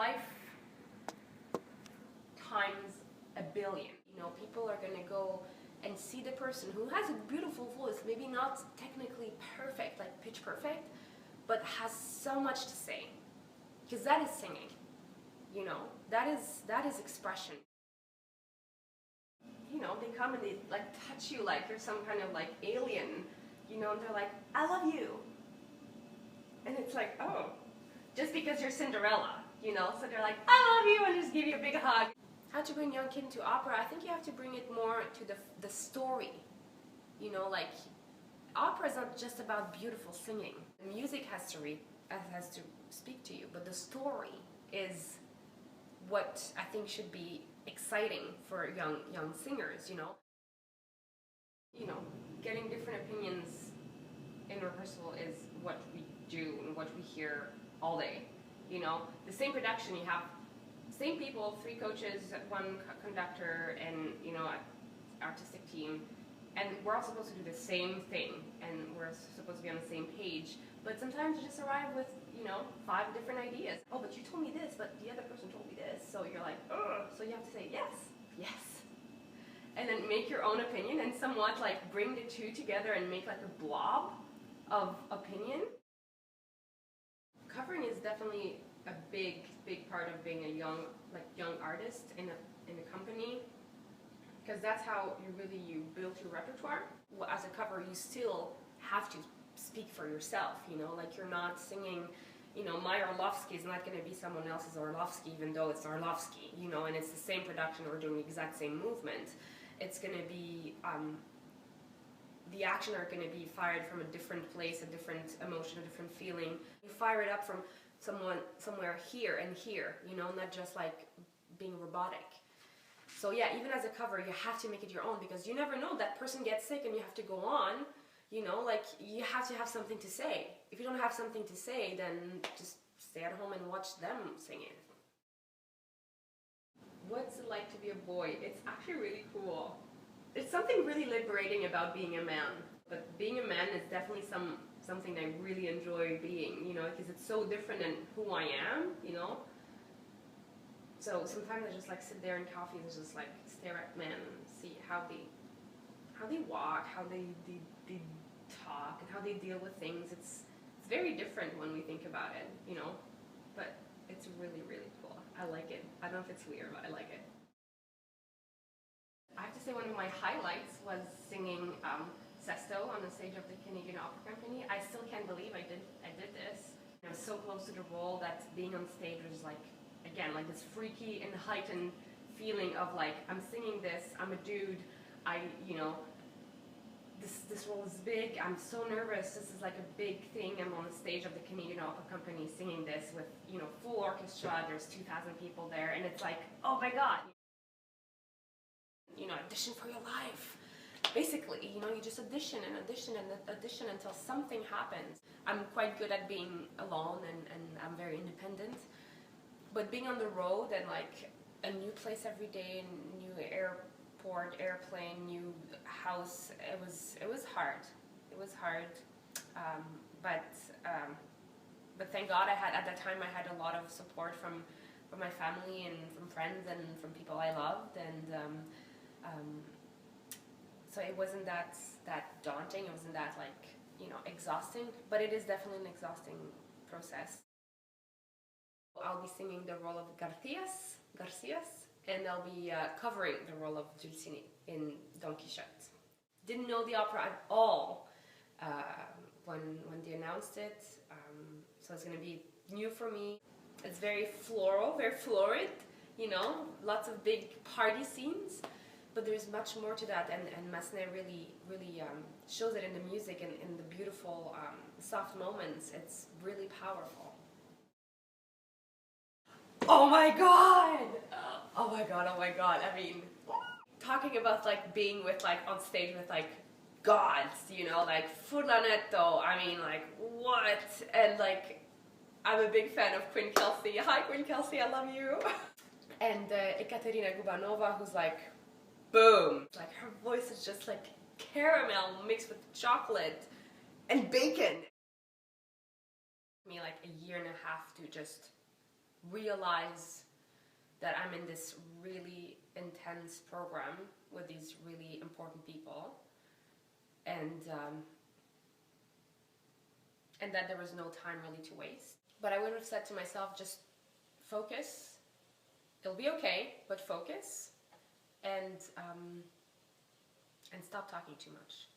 life times a billion. You know, people are gonna go and see the person who has a beautiful voice, maybe not technically perfect, like pitch perfect, but has so much to say. Because that is singing, you know, that is expression. You know, they come and they like touch you like you're some kind of like alien, you know, and they're like, I love you. And it's like, oh, just because you're Cinderella, you know, so they're like, I love you, and just give you a big hug. How to bring young kids into opera? I think you have to bring it more to the story. You know, like, opera is not just about beautiful singing. The music has to speak to you, but the story is what I think should be exciting for young singers, you know. You know, getting different opinions in rehearsal is what we do and what we hear all day. You know, the same production, you have same people, 3 coaches, 1 conductor, and, you know, an artistic team, and we're all supposed to do the same thing, and we're supposed to be on the same page, but sometimes you just arrive with, you know, 5 different ideas. Oh, but you told me this, but the other person told me this, so you're like, ugh, so you have to say yes, yes, and then make your own opinion and somewhat like bring the 2 together and make like a blob of opinion. Covering is definitely a big part of being a young artist in a company, because that's how you build your repertoire. Well, as a cover, you still have to speak for yourself, you know, like you're not singing, you know, my Orlovsky is not going to be someone else's Orlovsky, even though it's Orlovsky, you know, and it's the same production, we're doing the exact same movement. It's going to be, the action are going to be fired from a different place, a different emotion, a different feeling. You fire it up from somewhere here and here, you know, not just like being robotic. So yeah, even as a cover, you have to make it your own, because you never know, that person gets sick and you have to go on, you know, like you have to have something to say. If you don't have something to say, then just stay at home and watch them sing it. What's it like to be a boy? It's actually really cool. There's something really liberating about being a man, but being a man is definitely something I really enjoy being, you know, because it's so different than who I am, you know. So sometimes I just like sit there in coffee and just like stare at men and see how they walk, how they talk, and how they deal with things. It's very different when we think about it, you know, but it's really, really cool. I like it. I don't know if it's weird, but I like it. I have to say one of my highlights was singing Sesto on the stage of the Canadian Opera Company. I still can't believe I did this. I was so close to the role that being on stage was like, again, like this freaky and heightened feeling of like, I'm singing this, I'm a dude, you know, this role is big, I'm so nervous, this is like a big thing, I'm on the stage of the Canadian Opera Company singing this with, you know, full orchestra, there's 2,000 people there, and it's like, oh my God. You know, audition for your life. Basically, you know, you just audition and audition and audition until something happens. I'm quite good at being alone and I'm very independent. But being on the road and like a new place every day, new airport, airplane, new house, it was hard. It was hard. But thank God at that time I had a lot of support from my family and from friends and from people I loved, and so it wasn't that daunting, it wasn't that like, you know, exhausting, but it is definitely an exhausting process. I'll be singing the role of Garcias, and I'll be covering the role of Dulcinea in Don Quichotte. Didn't know the opera at all when they announced it, so it's going to be new for me. It's very floral, very florid, you know, lots of big party scenes, but there's much more to that, and Massenet really shows it in the music and in the beautiful soft moments. It's really powerful. Oh my God! Oh my God, oh my God. I mean, talking about like being with like on stage with like gods, you know, like Furlanetto, I mean like what? And like, I'm a big fan of Queen Kelsey. Hi Queen Kelsey, I love you. And Ekaterina Gubanova, who's like, boom. Like her voice is just like caramel mixed with chocolate and bacon. Me like a year and a half to just realize that I'm in this really intense program with these really important people, and that there was no time really to waste. But I would have said to myself, just focus. It'll be okay, but focus, and stop talking too much.